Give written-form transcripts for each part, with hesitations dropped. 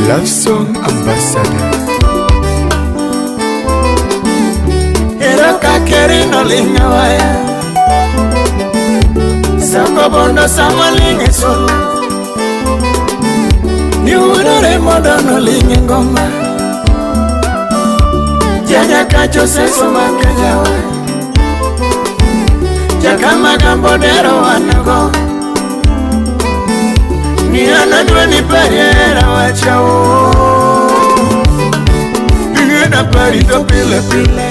Love Song Ambassador. Eroka kerino linga waya Sako bondo samalinge sol Ni udore modono linge ngoma Jaja kacho seso makajawa Jaka magambo dero wanago Ni anadwe ni pariera wachao Ingena parito pile pile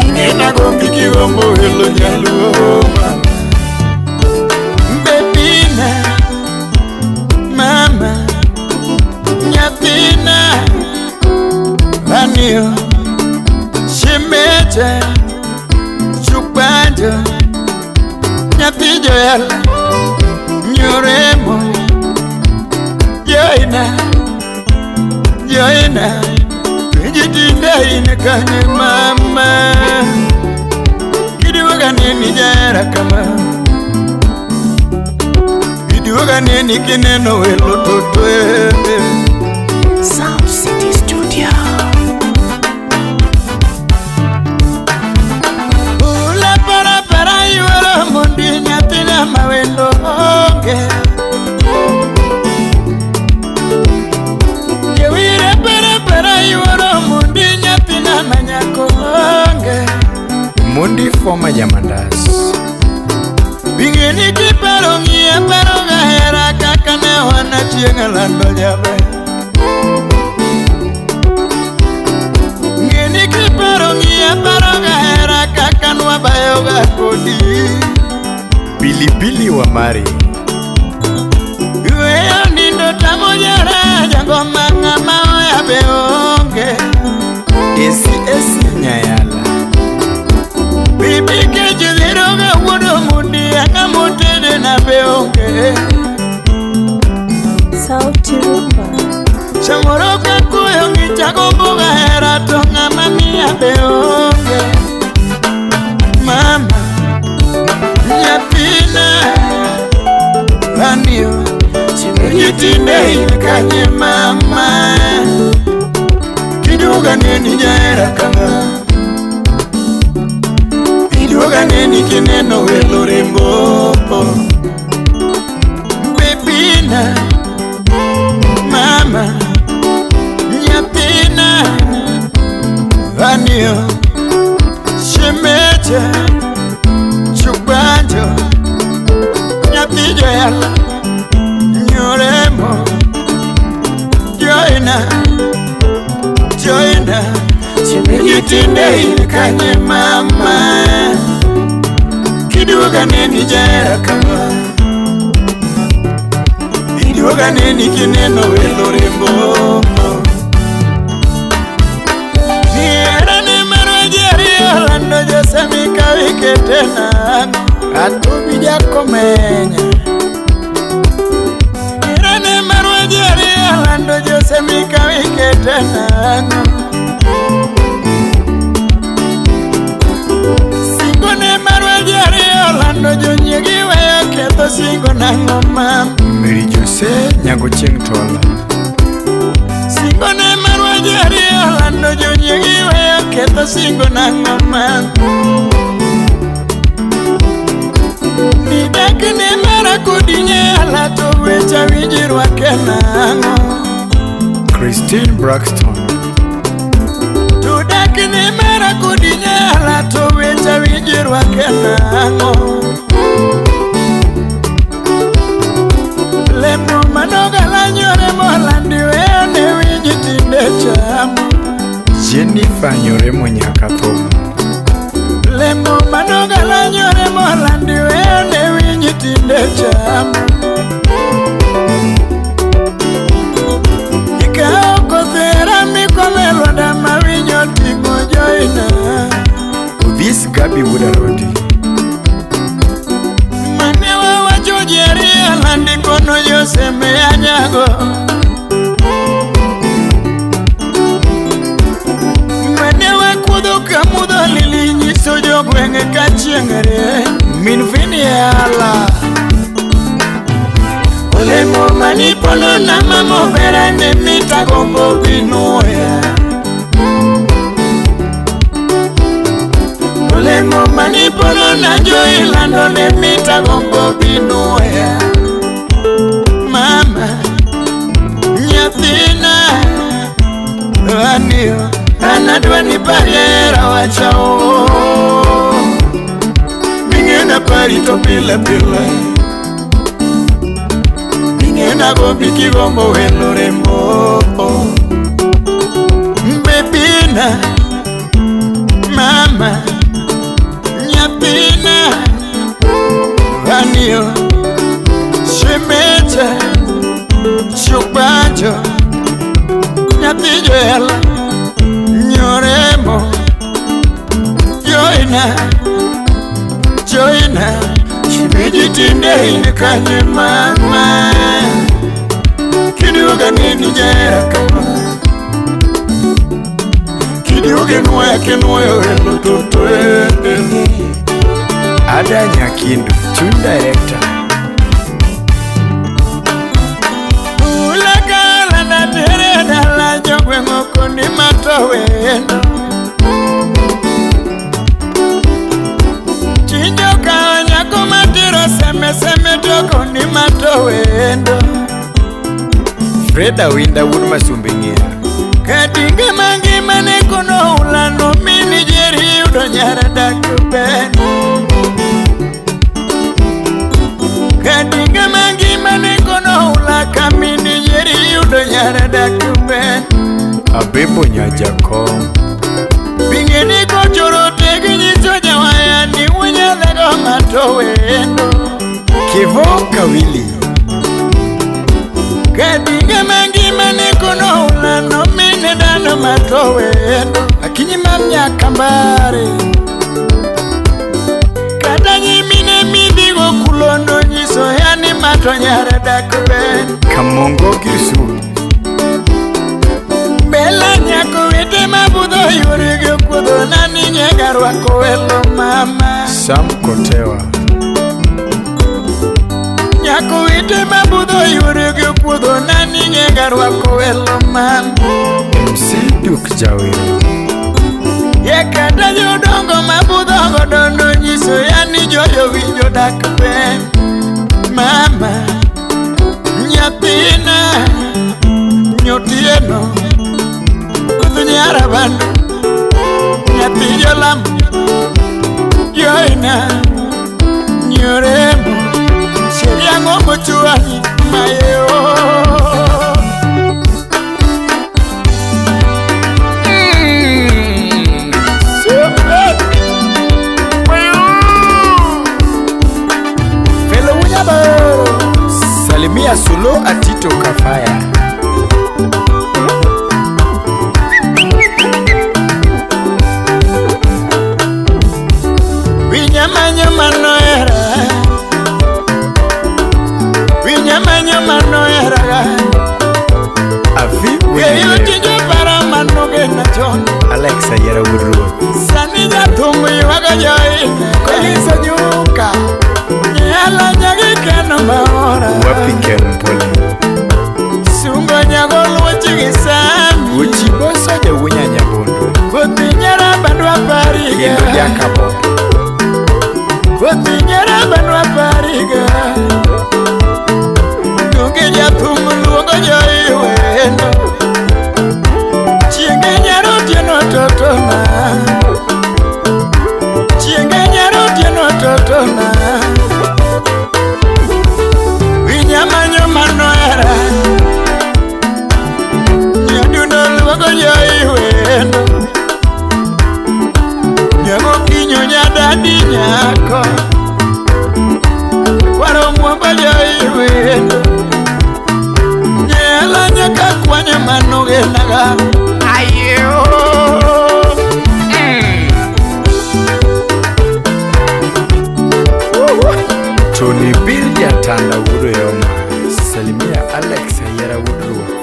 Ingena gombi kigombo hilo nyaluo Bebina Mama Nyatina Vanio Shimeche Chukbanjo Nyatijo yala Nyoremo Joina Jitinda inekanye mama Kidiwaga nini jara kama Kidiwaga nini kineno welo totwe Sound City Studio. Ula para yuwara mundi nyatina mawendo onge Yewire para yuwara mundi nyatina manyako onge Mundi former Yamandas. Bingeni kiparo ngia paro gahera kakane wana chienga lando jabe Bingeni kiparo ngia paro gahera kakane wabayoga kodi Bilibili wa Mari. Uweyo nindo tamo jara jango manga mao ya beonge Esi Nyayala. Bibi kejiziroga wudo mundi anga mutede na beonge Sauti Rumba. Chamoroka kuyo ngichako mbuga hera tonga mami ya beonge Mama Nyapina Vanio Chimejitinde ilikanye mama Kiduga neni nyaera kama Kiduga neni kineno welo rembo Bebina Mama Nyapina Vanio Shemeche Chukbanjo Nyatijo yala Nyoremo Joina Chimejitinde ilikanye mama Kiduga neni jara kama Kiduga neni kineno welo rembo Niera ne maro jeri Orlando Josemika wiketena Atubi jako menya Niera ne maro jeri Orlando Josemika wiketena Singo ne maro jeri Orlando Jonyegi weya ketho singo na ngoma Mary Jose Nyago Cheng Tola. Singo ne marwa jari Orlando Jonyegi weya ketho singo na ngoma Nidak ne mara kudinye ala to wecha wijirwa kenango Christine Braxton. Tudak ne mara kudinye ala to wecha wijirwa kenango Lemo manoga la nyore molandi weyo ne wijitinde chamu Jennifer Nyoremo Nyakathomo. Lemo manoga la nyore molandi weyo ne wijitinde chamu Ikao kothera mikome lwanda mawinyo tingo joina This Gabi Wudarodi. Manewa wacho jeri alandi kono Joseme anyago Manewa kudho kamudho lili nyiso jogwenge kachiengere Min vini ala Olemo manipono na mamo verane mita gombo binuya. Olemo manipono na joilando ne mita gombo binuya. Mama nyathina anio anadwa ni barriera wachao. Mingena parito pile pile. Mingena gobiki gombo weloremo. Mbebina mama nyathina anio shemecha shukbanjo nyathijoela nyoremo joina shibijitinde ine kanye mama kidiuga nini jera kama kidiuga nuya kinuyo elo toto Ada Nyakindu, Tune Director. Ulagala na tere dala jogwe ngoko ni matowendo. Chinjo kanya kumatiro seme toko ni matowendo. Freda Winda Wurma Sumbingira. Kadinge mangi mane kono ulano mini jeri udo nyara dakuben. Kadinge mangi mane kono ulaka mini jeri udo nyara dakuben. Abebo Nyajako. Bingeni kochoro tegi nyiso jawaya ni unya lego matowendo. Kivo Kawili. Kadinge mangi mane kono ulano mini dano matowendo. Akinyi mamnya kambare. Katanyi mine midigo kulondo nyiso yani mato nyara dakuben. Kamongo Girsu. Bela nyako wete mabudho yurige kudho nani nyegarwa kowelo mama. Sam Kotewa. Nyako wete mabudho yurige kudho nani nyegarwa kowelo mama. MC Duke Jawiro. Yekata jodongo mabudho godondo nyiso yani joyo winjo dakben. Mama nyathina nyotieno kudho nyara bando nyathi jolam joina nyoremo sheriango mochuani mayo. Salimia Sulo Atito Kafaya. Winyamanyo manoera Afi Yeyutijo para manoge na chon Alexa Yera Woodruwa. Sani jatungu yuwaga joine Kolisa juka Nyala nyagi keno maora Wapi Kempoli. Sungo nyagolu wachigi sami Uchiboso de Wunya Nyabondo. Kuthi nyara bandwa pariga Kendo Jakabo. Kuthi nyara bandwa pariga Dungi jatungu luogo joiwendo Chienge nyaro tieno totona Chienge nyaro tieno totona Winyamanyo manoera Nyaduno luogo joiwendo Nyago kinyo nyadadi nyako Waro mwamba joiwendo Nyela nyaka kwanya manoge naga Ayo Tony Bill Yatanda Wuro Yoma. Salimia Alexa Yera Woodruwa.